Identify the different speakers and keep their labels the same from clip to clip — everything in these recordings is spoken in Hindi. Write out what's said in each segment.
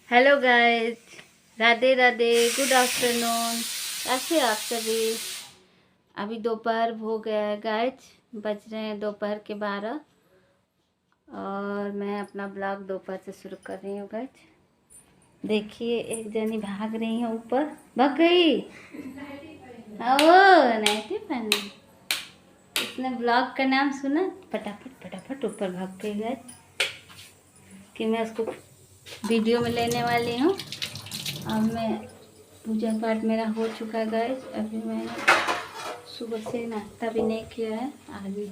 Speaker 1: Hello guys, Radhe Radhe, good afternoon. कैसे आप सभी? अभी दोपहर हो गया है गाइस, बज रहे हैं दोपहर के 12 और मैं अपना ब्लॉग दोपहर से शुरू कर रही हूँ गाइस। देखिए एक जनी भाग रही है, ऊपर भाग गई। ओ नाइटी पहनी, इसने ब्लॉग का नाम सुना, फटाफट फटाफट ऊपर भाग गई गाइस कि मैं उसको वीडियो में लेने वाली हूँ। अब मैं पूजा पाठ मेरा हो चुका है गाइस। अभी मैं सुबह से नाश्ता भी नहीं किया है, अभी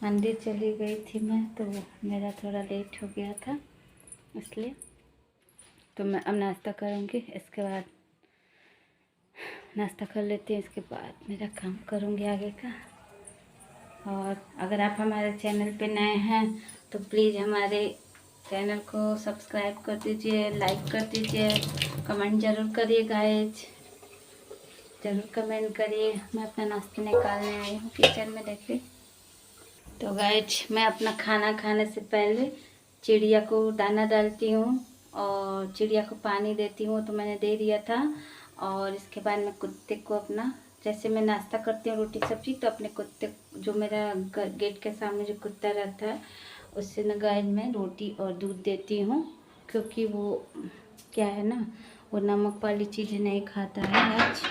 Speaker 1: मंदिर चली गई थी मैं, तो मेरा थोड़ा लेट हो गया था इसलिए। तो मैं अब नाश्ता करूँगी, इसके बाद नाश्ता कर लेती हूँ, इसके बाद मेरा काम करूँगी आगे का। और अगर आप हमारे चैनल पे नए हैं तो प्लीज़ हमारे चैनल को सब्सक्राइब कर दीजिए, लाइक कर दीजिए, कमेंट ज़रूर करिए गाइज, ज़रूर कमेंट करिए। मैं अपना नाश्ता निकालने आई हूँ किचन में, देखिए। तो गाइज मैं अपना खाना खाने से पहले चिड़िया को दाना डालती हूँ और चिड़िया को पानी देती हूँ, तो मैंने दे दिया था। और इसके बाद मैं कुत्ते को अपना, जैसे मैं नाश्ता करती हूँ रोटी सब्जी, तो अपने कुत्ते, जो मेरा गेट के सामने जो कुत्ता रहता है, उससे न गाइस मैं रोटी और दूध देती हूँ, क्योंकि वो क्या है ना, वो नमक वाली चीज़ें नहीं खाता है आज,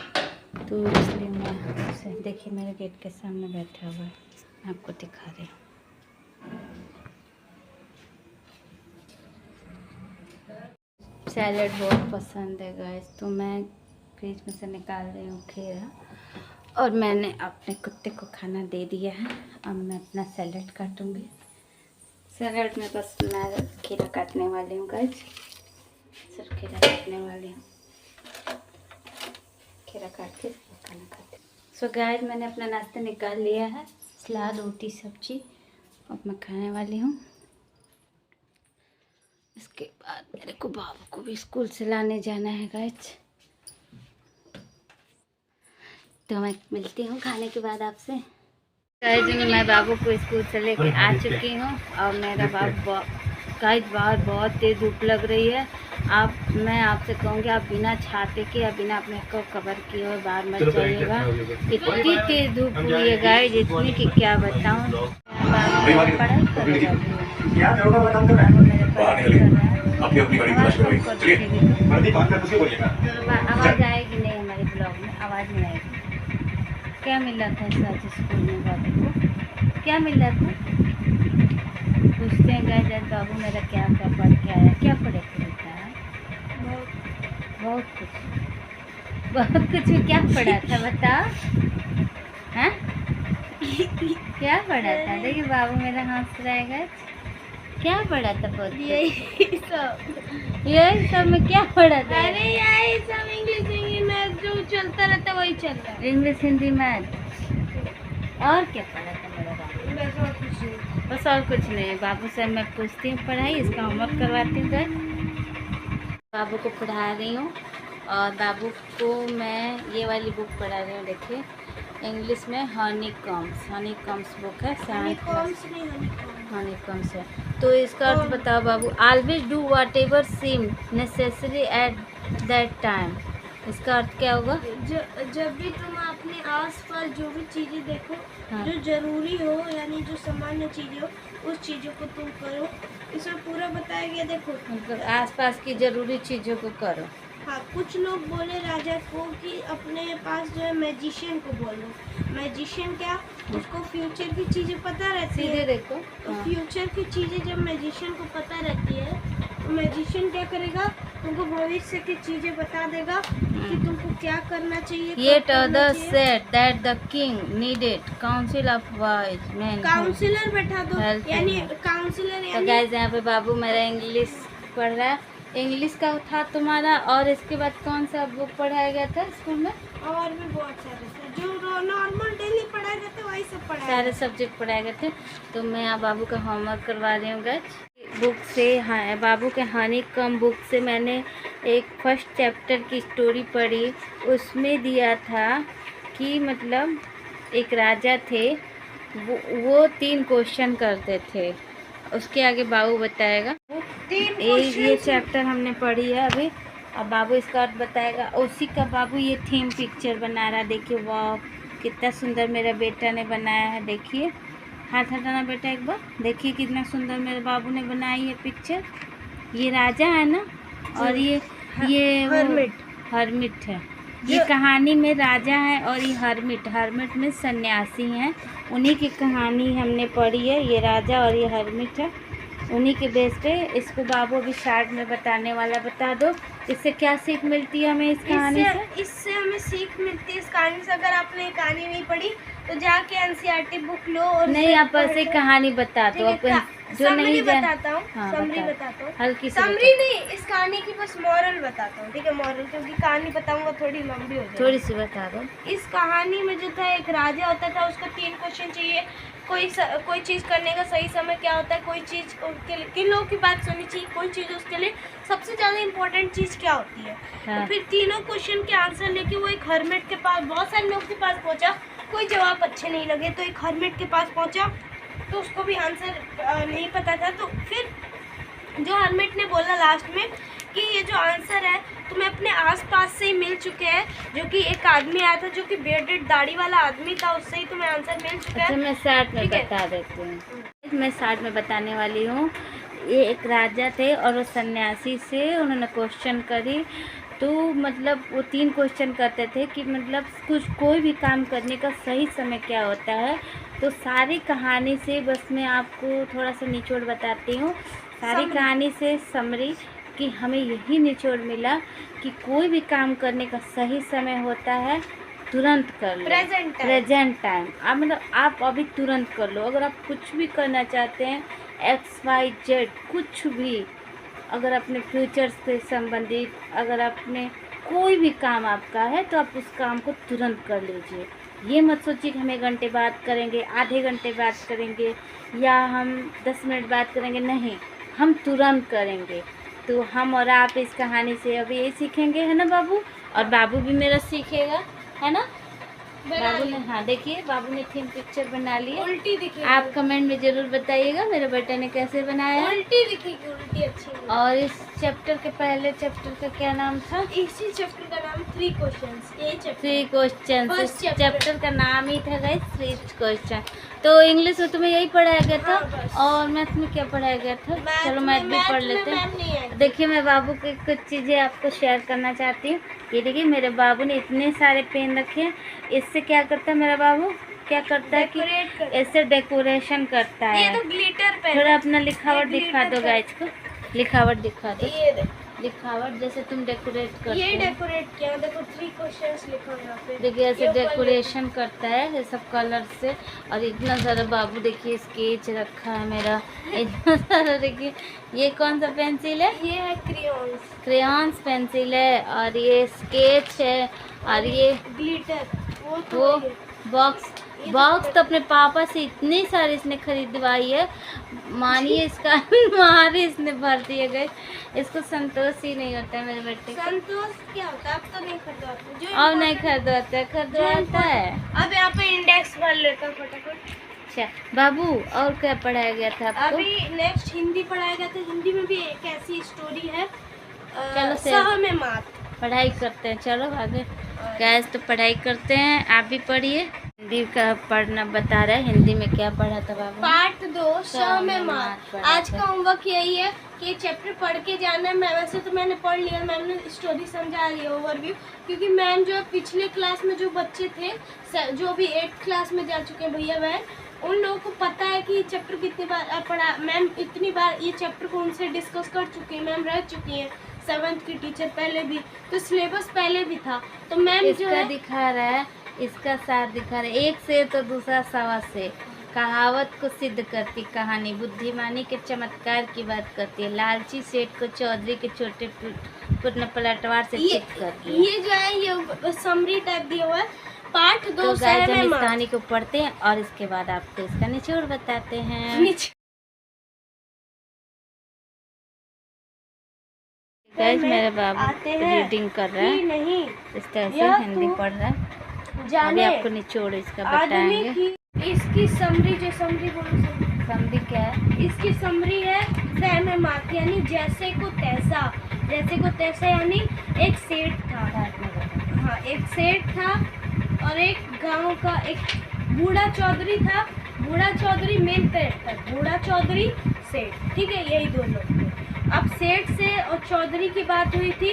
Speaker 1: तो इसलिए मैं उसे, देखिए मेरे गेट के सामने बैठा हुआ है, मैं आपको दिखा रही हूँ। सैलड बहुत पसंद है गाइस, तो मैं फ्रिज में से निकाल रही हूँ खीरा, और मैंने अपने कुत्ते को खाना दे दिया है। अब मैं अपना सैलड काटूँगी। सैलड में बस मैं खीरा काटने वाली हूँ गाइस, सिर्फ खीरा काटने वाली हूँ, खीरा काट के खाना खाते। सो गाइस मैंने अपना नाश्ता निकाल लिया है, सलाद रोटी सब्जी, अब मैं खाने वाली हूँ। इसके बाद मेरे को बाबू को भी स्कूल से लाने जाना है गाइस, तो मैं मिलती हूँ खाने के बाद आपसे। गाइस मैं बाबू को स्कूल से लेके आ चुकी हूँ और मेरा बाबू गाइस बाहर बहुत तेज़ धूप लग रही है। मैं आपसे कहूँगी आप बिना छाते के या बिना अपने को कवर किए हुए बाहर मत जाइएगा। इतनी तेज़ धूप हुई है गाइस, इतनी कि क्या बताऊँ। आवाज़ आएगी नहीं हमारे ब्लॉग में, आवाज़ नहीं आएगी। क्या मिल रहा था आज स्कूल में बाबू को, क्या मिल रहा था? पूछते हैं गाइस आज बाबू मेरा क्या क्या पढ़ के आया, क्या पढ़े थे बेटा? बहुत कुछ क्या पढ़ा था बताओ, हाँ? क्या पढ़ा था? देखिए बाबू मेरा हंस रहा है गाइस। क्या पढ़ा था? बहुत यही सब में क्या पढ़ा था?
Speaker 2: अरे यही सब इंग्लिश हिंदी मैथ जो चलता रहता है वही चल रहा है।
Speaker 1: इंग्लिश हिंदी मैथ, और क्या पढ़ा था मेरा बाबू? बस और कुछ नहीं। बाबू से मैं पूछती हूँ पढ़ाई, इसका होमवर्क करवाती हूँ गाइस। बाबू को पढ़ा रही हूँ और बाबू को मैं ये वाली बुक पढ़ा रही हूँ, देखिए इंग्लिश में हनी कम्स बुक है, हनी कम्स है। तो इसका अर्थ बताओ बाबू। Always do whatever seem necessary at that time, इसका अर्थ क्या होगा?
Speaker 2: जब भी तुम अपने आसपास जो भी चीजें देखो,
Speaker 1: हाँ।
Speaker 2: जो जरूरी हो यानी जो सामान्य चीजें हो, उस चीजों को तुम करो। इसमें पूरा बताया गया, देखो
Speaker 1: मतलब आसपास की जरूरी चीज़ों को करो।
Speaker 2: हाँ, कुछ लोग बोले राजा को कि अपने पास जो है मैजिशियन को बोलो। मैजिशियन क्या, उसको फ्यूचर की चीजें पता रहती है।
Speaker 1: सीधे देखो,
Speaker 2: तो फ्यूचर की चीजें जब मैजिशियन को पता रहती है, तो मैजिशियन क्या करेगा, तुमको भविष्य की चीजें बता देगा कि तुमको क्या करना चाहिए।
Speaker 1: Yet others said that the king needed council of wise men.
Speaker 2: Councillor बैठा दो, यानी काउंसिलर
Speaker 1: तो
Speaker 2: यानी
Speaker 1: गाइस यहाँ पे बाबू मेरा इंग्लिश पढ़ रहा है, इंग्लिश का था तुम्हारा। और इसके बाद कौन सा बुक पढ़ाया गया था स्कूल में?
Speaker 2: और भी बहुत सारे थे जो नॉर्मल डेली पढ़ाए जाते वही सब पढ़ाए,
Speaker 1: सारे सब्जेक्ट पढ़ाए गए थे। तो मैं यहाँ बाबू का होमवर्क करवा रही हूँ गाइस बुक से। हाँ, बाबू के हनी कम बुक से मैंने एक फर्स्ट चैप्टर की स्टोरी पढ़ी, उसमें दिया था कि मतलब एक राजा थे, वो 3 क्वेश्चन करते थे। उसके आगे बाबू बताएगा। ये चैप्टर हमने पढ़ी है अभी। अब बाबू इसका अर्थ बताएगा। उसी का बाबू ये थीम पिक्चर बना रहा है। देखिए वाह कितना सुंदर मेरा बेटा ने बनाया है। देखिए हाथ हटाना बेटा एक बार। देखिए कितना सुंदर मेरे बाबू ने बनाई है पिक्चर। ये राजा है ना, और ये हर्मिट है। ये कहानी में राजा है और ये हर्मिट में सन्यासी हैं। उन्हीं की कहानी हमने पढ़ी है। ये राजा और ये हर्मिट है, उन्हीं के बेस पे इसको बाबू अभी शार्ट में बताने वाला। बता दो इससे क्या सीख मिलती है हमें इस कहानी से?
Speaker 2: इससे हमें सीख मिलती है इस कहानी से। अगर आपने कहानी नहीं पढ़ी तो जाके एनसीईआरटी बुक लो और
Speaker 1: नहीं आप ऐसे कहानी बता दो अपन जो नहीं
Speaker 2: बताता हूँ। समरी बताता हूँ।
Speaker 1: हल्की
Speaker 2: समरी नहीं, इस कहानी की बस मॉरल बताता हूँ। ठीक है, मॉरल, क्योंकि कहानी बताऊंगा थोड़ी लंबी हो जाएगी।
Speaker 1: थोड़ी सी बता दो।
Speaker 2: इस कहानी में जो था एक राजा होता था, उसको 3 क्वेश्चन चाहिए। कोई चीज़ करने का सही समय क्या होता है, कोई चीज़ किन लोगों की बात सुननी चाहिए, कोई चीज़ उसके लिए सबसे ज़्यादा इम्पोर्टेंट चीज़ क्या होती है। तो फिर तीनों क्वेश्चन के आंसर लेके वो एक हर्मिट के पास, बहुत सारे लोगों के पास पहुंचा, कोई जवाब अच्छे नहीं लगे तो एक हर्मिट के पास पहुंचा, तो उसको भी आंसर नहीं पता था। तो फिर जो हर्मिट ने बोला लास्ट में कि ये जो आंसर है तुम्हें अपने आसपास से ही मिल चुके हैं, जो कि एक आदमी आया था जो कि बियर्डेड दाढ़ी वाला आदमी था, उससे ही तुम्हें आंसर मिल चुका है।
Speaker 1: मैं शार्ट में बता देती हूँ। मैं शार्ट में बताने वाली हूँ। ये एक राजा थे और वो सन्यासी से उन्होंने क्वेश्चन करी। तो मतलब वो 3 क्वेश्चन करते थे कि मतलब कोई भी काम करने का सही समय क्या होता है। तो सारी कहानी से बस मैं आपको थोड़ा सा निचोड़ बताती हूँ। सारी कहानी से समरी कि हमें यही निचोड़ मिला कि कोई भी काम करने का सही समय होता है, तुरंत कर लो। Present time. आप मतलब आप अभी तुरंत कर लो। अगर आप कुछ भी करना चाहते हैं, XYZ कुछ भी, अगर अपने फ्यूचर से संबंधित, अगर अपने कोई भी काम आपका है तो आप उस काम को तुरंत कर लीजिए। ये मत सोचिए कि हम 1 घंटे बात करेंगे, आधे घंटे बात करेंगे या हम 10 मिनट बात करेंगे। नहीं, हम तुरंत करेंगे। तो हम और आप इस कहानी से अभी यही सीखेंगे, है ना बाबू? और बाबू भी मेरा सीखेगा, है ना? बाबू ने, हाँ देखिए बाबू ने थीम पिक्चर बना ली है।
Speaker 2: उल्टी दिखेगी।
Speaker 1: आप कमेंट में जरूर बताइएगा मेरे बेटे ने कैसे बनाया है।
Speaker 2: उल्टी दिखेगी, उल्टी अच्छी नहीं।
Speaker 1: और इस चैप्टर के पहले चैप्टर का क्या नाम था?
Speaker 2: इसी चैप्टर का नाम 3 क्वेश्चंस। यही चैप्टर
Speaker 1: 3 क्वेश्चन। चैप्टर का नाम ही था गाइस 3 क्वेश्चन। तो इंग्लिश में तुम्हें यही पढ़ाया गया था।
Speaker 2: हाँ,
Speaker 1: और मैथ में क्या पढ़ाया गया था? चलो मैथ भी पढ़ लेते हैं। देखिए मैं बाबू की कुछ चीज़ें आपको शेयर करना चाहती हूँ। ये देखिए मेरे बाबू ने इतने सारे पेन रखे हैं। इससे क्या करता है मेरा बाबू? क्या करता है कि इससे डेकोरेशन करता है।
Speaker 2: ये तो ग्लिटर पेन।
Speaker 1: थोड़ा अपना लिखावट दिखा दो गाइस को। लिखावट दिखा दो।
Speaker 2: ये
Speaker 1: लिखावट जैसे तुम डेकोरेट करते हो।
Speaker 2: ये डेकोरेट किया, देखो 3 क्वेश्चंस लिखा हुआ यहाँ पे।
Speaker 1: देखिए ऐसे डेकोरेशन करता है ये सब कलर से। और इतना सारा बाबू देखिए स्केच रखा है मेरा, इतना सारा। देखिए ये कौन सा पेंसिल है?
Speaker 2: ये है
Speaker 1: क्रेयॉन्स पेंसिल है। और ये स्केच है। और ये
Speaker 2: ग्लिटर,
Speaker 1: वो बॉक्स तो अपने पापा से इतनी सारी इसने खरीदवाई है, मानिए इसका मारे इसने भर दिए गए। इसको संतोष ही नहीं होता है मेरे बेटे को।
Speaker 2: संतोष क्या होता है? अब तो नहीं खरीदवाते।
Speaker 1: अब नहीं खरीदवाता है।
Speaker 2: अब यहाँ पे इंडेक्स भर लेता हूँ फटाफट।
Speaker 1: अच्छा बाबू और क्या पढ़ाया गया था आपको?
Speaker 2: अभी नेक्स्ट हिंदी पढ़ाया गया था। हिंदी में भी एक ऐसी स्टोरी है,
Speaker 1: चलो
Speaker 2: सह में मात।
Speaker 1: पढ़ाई करते हैं, चलो आगे गैस तो पढ़ाई करते हैं। आप भी पढ़िए। हिंदी का पढ़ना बता रहा है। हिंदी में क्या पढ़ा था बाबू?
Speaker 2: पार्ट 2 सह में मात। आज का होमवर्क यही है कि चैप्टर पढ़ के जाना है। मैं वैसे तो मैंने पढ़ लिया, मैम ने स्टोरी समझा रही है ओवरव्यू, क्योंकि मैम जो पिछले क्लास में जो बच्चे थे, जो भी 8th क्लास में जा चुके हैं भैया बहन, उन लोगों को पता है कि ये चैप्टर कितनी बार पढ़ा। मैम इतनी बार ये चैप्टर को उनसे डिस्कस कर चुकी है, मैम रह चुकी हैं 7th की टीचर पहले भी, तो सिलेबस पहले भी था। तो मैम जो है
Speaker 1: दिखा रहा है, इसका साथ दिखा रहा है। एक से तो दूसरा सवा से। कहावत को सिद्ध करती कहानी, बुद्धिमानी के चमत्कार की बात करती है। लालची सेठ को चौधरी के छोटे पुत्र पलटवार से चित करती है।
Speaker 2: ये जो है ये समरी टाइप दिया हुआ है। पार्ट 2
Speaker 1: तो गाइस हम इस कहानी को पढ़ते हैं और इसके बाद आपको इसका निचोड़ बताते हैं। गाइस मेरा बाबू रीडिंग कर रहा है, नहीं इस तरह से हिंदी पढ़ रहा है। अभी आपको निचोड़ इसका बताएंगे।
Speaker 2: इसकी समरी जो समरी बोलो
Speaker 1: समरी क्या है?
Speaker 2: इसकी समरी है सहम मात, यानी जैसे को तैसा। जैसे को तैसा यानी एक सेठ था, हाँ एक सेठ था और एक गांव का एक बूढ़ा चौधरी था। बूढ़ा चौधरी मेन कैरेक्टर, बूढ़ा चौधरी सेठ, ठीक है, यही दो लोग थे। अब सेठ से और चौधरी की बात हुई थी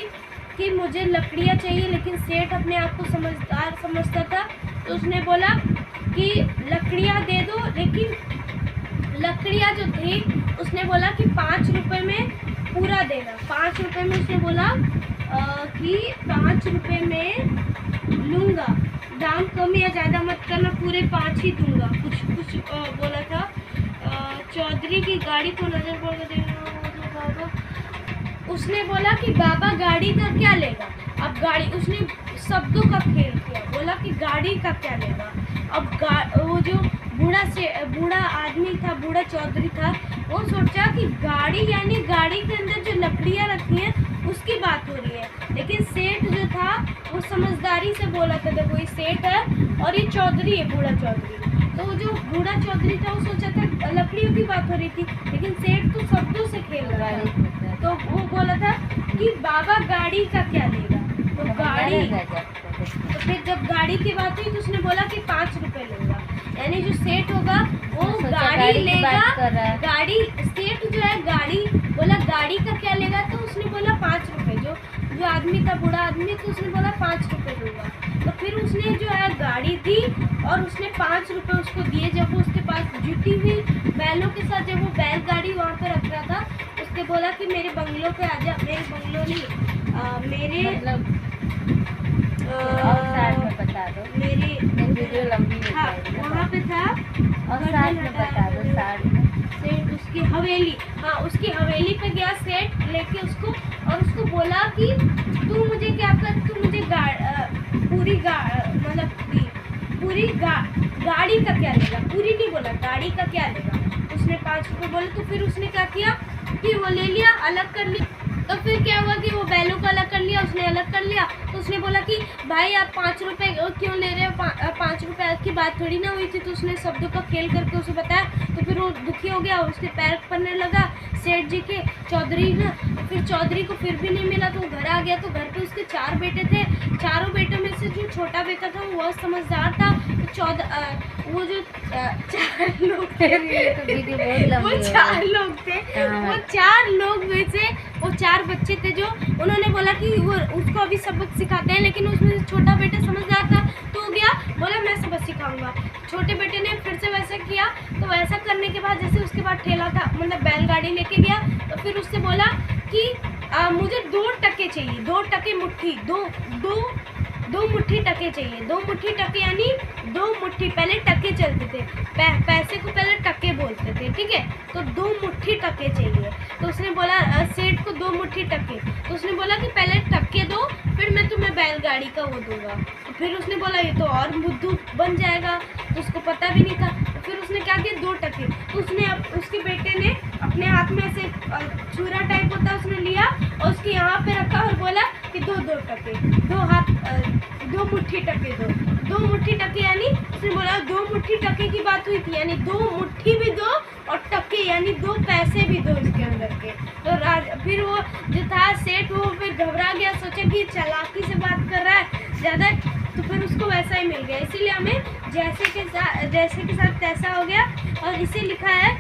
Speaker 2: कि मुझे लकड़ियाँ चाहिए, लेकिन सेठ अपने आप को समझदार समझता था, तो उसने बोला कि लकड़ियाँ दे दो, लेकिन लकड़ियाँ जो थी उसने बोला कि 5 रुपए में पूरा देना। 5 रुपए में उसने बोला कि 5 रुपए में लूँगा, दाम कम या ज़्यादा मत करना, पूरे 5 ही दूंगा, कुछ बोला था। चौधरी की गाड़ी को नजर पड़ देना। उसने बोला कि बाबा गाड़ी का क्या लेगा। अब गाड़ी, उसने शब्दों का खेल किया, बोला कि गाड़ी का क्या लेगा। अब वो जो बूढ़ा आदमी था, बूढ़ा चौधरी था, वो सोचा कि गाड़ी यानी गाड़ी के अंदर जो लकड़ियाँ रखी हैं उसकी बात हो रही है। लेकिन सेठ जो था वो समझदारी से बोला था, देखो ये सेठ है और ये चौधरी है, बूढ़ा चौधरी। तो जो बूढ़ा चौधरी था वो सोचा था लकड़ियों की बात हो रही थी, लेकिन सेठ तो शब्दों से खेल रहा है। तो वो बोला था कि बाबा गाड़ी का क्या लेगा। तो गाड़ी, तो फिर जब गाड़ी की बात हुई तो उसने बोला कि 5 रुपए लूंगा, यानी जो सेठ होगा वो गाड़ी लेगा। गाड़ी, सेठ जो है गाड़ी, बोला गाड़ी का क्या लेगा, तो उसने बोला 5 रुपए। जो आदमी था, बूढ़ा आदमी, तो उसने बोला 5 रुपए दूंगा। तो फिर उसने जो है गाड़ी दी और उसने 5 रुपए उसको दिए। जब वो उसके पास जुटी हुई बैलों के साथ, जब वो बैलगाड़ी वहाँ पे रख रहा था, उसने बोला कि मेरे बंगलों पे आजा। मेरे बंगलों नहीं, मेरे मतलब
Speaker 1: और साथ में बता दो,
Speaker 2: मेरी
Speaker 1: वीडियो लंबी हो
Speaker 2: हाँ
Speaker 1: जाएगी।
Speaker 2: वहाँ पे था,
Speaker 1: और साथ में बता दो, साथ में
Speaker 2: सेठ उसकी हवेली, हाँ उसकी हवेली पे गया सेठ लेके उसको, और उसको बोला कि तू मुझे क्या कर, तू मुझे पूरी गाड़ी का क्या लेगा। पूरी नहीं बोला, गाड़ी का क्या लेगा। उसने 5 रुपए बोले। तो फिर उसने क्या किया कि वो ले लिया, अलग कर लिया। तो फिर क्या हुआ कि वो बैलों को अलग कर लिया, उसने अलग कर लिया। तो उसने बोला कि भाई आप 5 रुपए क्यों ले रहे हो, 5 रुपए की बात थोड़ी ना हुई थी। तो उसने शब्दों का खेल करके उसे बताया। तो फिर वो दुखी हो गया, उसके पैर पड़ने लगा सेठ जी के, चौधरी ना। फिर चौधरी को फिर भी नहीं मिला तो वो घर आ गया। तो घर पे उसके 4 बेटे थे। चारों बेटों में से जो छोटा बेटा था वो बहुत समझदार था। वो जो 4 लोग थे, वो 4 लोग थे, वो 4 लोग में से वो 4 बच्चे थे जो उन्होंने बोला कि वो उसको अभी सबक सिखाते हैं। लेकिन उसमें छोटा बेटा समझदार था, तो वो गया, बोला मैं सबक सिखाऊंगा। छोटे बेटे ने फिर से वैसा किया। तो वैसा करने के बाद जैसे उसके बाद ठेला था, मतलब बैलगाड़ी लेके गया। तो फिर उससे बोला कि मुझे 2 टके चाहिए, 2 टके मुट्ठी, दो मुट्ठी टके चाहिए। 2 मुट्ठी टके यानी 2 मुट्ठी, पहले टके चलते थे, पैसे को पहले टके बोलते थे, ठीक है। तो 2 मुट्ठी टके चाहिए। तो उसने बोला सेठ को 2 मुट्ठी टके। तो उसने बोला कि पहले टके दो, फिर मैं तुम्हें बैलगाड़ी का वो दूंगा। तो फिर उसने बोला ये तो और बुद्धू बन जाएगा, तो उसको पता भी नहीं था। तो फिर उसने क्या किया, 2 टके। तो उसने उसके बेटे ने अपने हाथ में ऐसे छुरा टाइप होता उसने लिया और उसके यहाँ पे रखा और बोला कि 2 टके, 2 मुट्ठी टके दो। 2 मुट्ठी टके यानी उसने बोला 2 मुट्ठी टके की बात हुई थी, यानी 2 मुट्ठी भी दो और टके यानी 2 पैसे भी दो इसके अंदर के। तो फिर वो जो था सेठ, वो फिर घबरा गया, सोचा कि चालाकी से बात कर रहा है ज़्यादा। तो फिर उसको वैसा ही मिल गया। इसीलिए हमें जैसे के साथ तैसा हो गया। और इसे लिखा है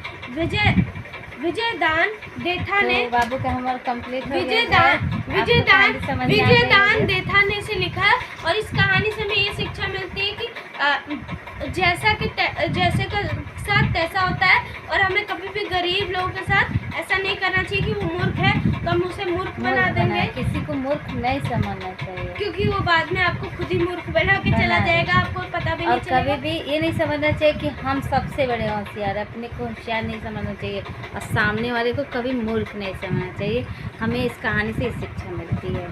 Speaker 2: विजयदान देथा ने,
Speaker 1: तो बाबू का हमारा कंप्लीट हो गया।
Speaker 2: विजयदान देथा ने इसे लिखा है। और इस कहानी से हमें ये शिक्षा मिलती है कि जैसे का साथ तैसा होता है। और हमें कभी भी गरीब लोगों के साथ ऐसा नहीं करना चाहिए कि वो मूर्ख है तो हम उसे मूर्ख बना देंगे।
Speaker 1: किसी को मूर्ख नहीं समझना चाहिए,
Speaker 2: क्योंकि वो बाद में आपको खुद ही मूर्ख बना के चला जाएगा, आपको पता भी नहीं चलेगा।
Speaker 1: और कभी भी ये नहीं समझना चाहिए कि हम सबसे बड़े होशियार, अपने को होशियार नहीं समझना चाहिए और सामने वाले को कभी मूर्ख नहीं समझना चाहिए। हमें इस कहानी से शिक्षा मिलती है।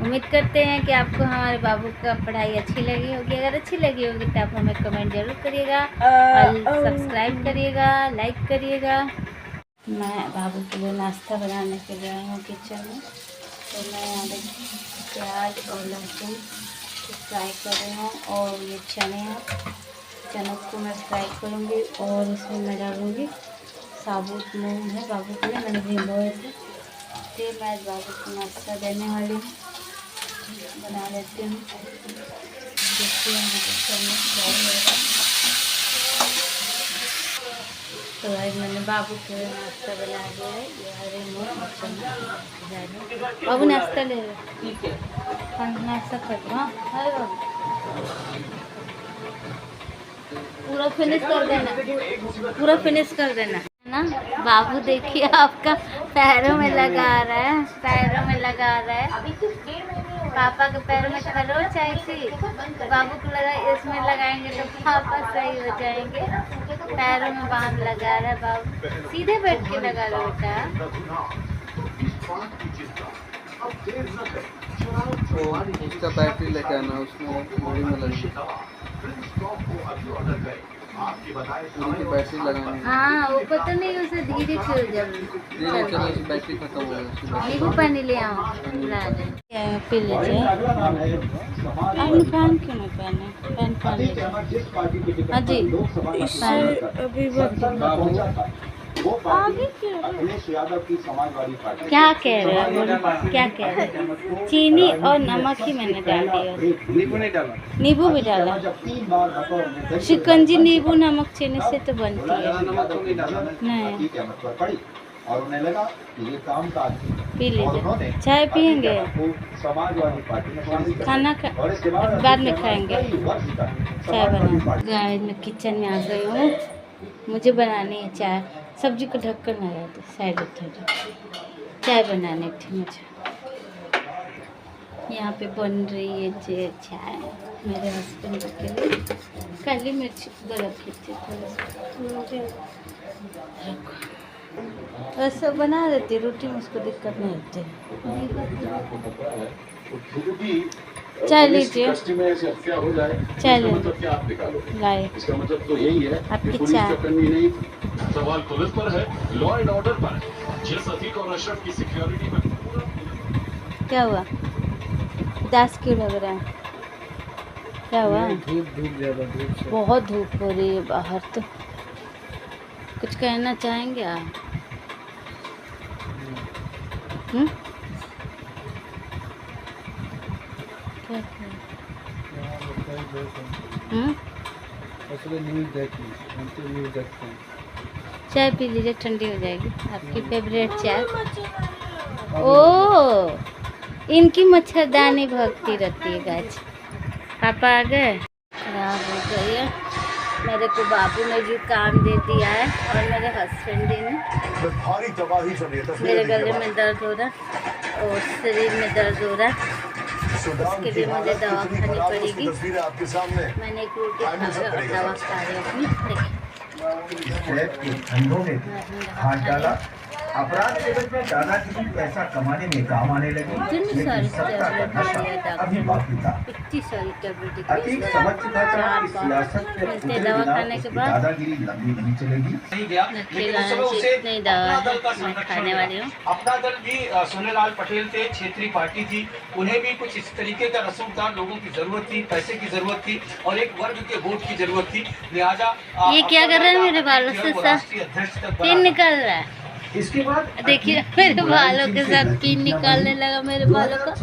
Speaker 1: उम्मीद करते हैं कि आपको हमारे बाबू का पढ़ाई अच्छी लगी होगी। अगर अच्छी लगी होगी तो आप हमें कमेंट जरूर करिएगा और सब्सक्राइब करिएगा, लाइक करिएगा। मैं बाबू के लिए नाश्ता बनाने के लिए आई हूँ किचन में। तो मैं यहाँ देखिए प्याज और लहसुन फ्राई कर रही हूँ और ये चने हैं चनों को मैं फ्राई करूँगी और इसमें मैं डालूँगी साबुत मूंग है बाबू के लिए, मैंने भिगोए थे। तो मैं आज बाबू को नाश्ता देने वाली हूँ, बना लेती हूँ। देखिए तो आज मैंने बाबू के लिए नाश्ता बना दिया है। ये हरे मूंग और चना। बाबू नाश्ता ले लो, ठीक है नाश्ता कर लो। हाँ अरे बाबू पूरा फिनिश कर देना, पूरा फिनिश कर देना ना। बाबू देखिए आपका पैरों में लगा रहा है, पैरों में लगा रहा है। पापा के पैरों में खरोच आई थी, बाबू को लगा इसमें लगाएंगे तो पापा सही हो जाएंगे। पैरों में बांध लगा रहा है बाबू, सीधे बैठ के लगा लो बेटा।
Speaker 3: उसका बैटरी लेके आना, उसमें घड़ी में लगी उनकी बैटरी लगानी।
Speaker 1: हाँ वो पता नहीं उसे धीरे चल जब
Speaker 3: बैटरी खत्म हो गई।
Speaker 1: नींबू पानी ले आओ पी लीजिए। आपने फैन क्यों नहीं पहने? फैन पहन लीजिए। हाँ जी अभी आगे क्या कह रहे हैं? क्या कह रहे हैं? चीनी और नमक ही मैंने डाल दिया,
Speaker 3: नींबू नहीं डाला,
Speaker 1: नींबू भी डाला। शिकंजी नींबू नमक चीनी से तो बनती है। नहीं
Speaker 4: और उन्हें लगा कि ये काम काज
Speaker 1: पी लीजिए। चाय पियेंगे?
Speaker 4: समाजवादी पार्टी ने
Speaker 1: खाना बाद में खाएंगे। चाय बना गाइस मैं किचन में आ गई हूँ, मुझे बनानी है चाय। सब्जी को ढककर ना रहते साइड उठा चाय बनाने थी मुझे। यहाँ पे बन रही है चाय मेरे हस्बैंड के लिए। काली मिर्च रखी थी ऐसा बना देती रोटी में, उसको दिक्कत नहीं होती। चाय लीजिए, चाय लीजिए,
Speaker 4: इसका मतलब तो यही है
Speaker 1: आपकी
Speaker 4: पुलिस
Speaker 1: चाय।
Speaker 4: करनी नहीं, सवाल पुलिस पर है, लॉ एंड ऑर्डर पर है। जिस अतीक और अशरफ की सिक्योरिटी में
Speaker 1: क्या हुआ? 10 क्यों लग रहा है? क्या हुआ?
Speaker 3: धूप ज़्यादा, धूप से
Speaker 1: बहुत धूप हो रही है बाहर। तो कुछ कहना चाहेंगे आप? क्या
Speaker 3: न्यूज़ देखी, न्यूज़ देखते हैं।
Speaker 1: चाय पी लीजिए, ठंडी हो जाएगी। आपकी फेवरेट चाय। ओ इनकी मच्छरदानी भगती रहती है गाछ। पापा आ गए, खराब हो गई है। मेरे को बाबू ने जो काम दे दिया है और मेरे हस्बैंड ने।
Speaker 4: भारी तबाही चल रही है।
Speaker 1: मेरे गले में दर्द हो रहा है और शरीर में दर्द हो रहा है, उसके लिए मुझे दवा खानी पड़ेगी।
Speaker 4: आपके सामने
Speaker 1: मैंने एक रोटी खा और दवा खा रही हूँ अपनी।
Speaker 5: धंधों में हाथ डाला, अपराध जगत में दादागिरी पैसा कमाने में काम आने लगी, लेकिन सत्ता का नशा अभी बाकी था।
Speaker 1: इतनी सारी टैबलेट
Speaker 5: अतीक समझ चुका था कि सियासत के उतरे
Speaker 1: दवा
Speaker 5: बिना
Speaker 1: खाने के
Speaker 5: उसकी
Speaker 1: बाद
Speaker 5: दादागिरी लंबी नहीं चलेगी।
Speaker 6: नहीं गया, लेकिन उस समय उसे अपना दल का संरक्षण मिला। अपना दल भी सोनेलाल पटेल थे, क्षेत्रीय पार्टी थी, उन्हें भी कुछ इस तरीके का रसूखदार लोगों की जरूरत थी, पैसे की जरूरत थी और एक वर्ग के वोट की जरूरत थी। लिहाजा
Speaker 1: ये क्या कर रहे हैं मेरे बालों से? सब पिन निकल रहा है।
Speaker 5: इसके बाद
Speaker 1: देखिए मेरे बालों के साथ पिन निकालने लगा मेरे बालों का।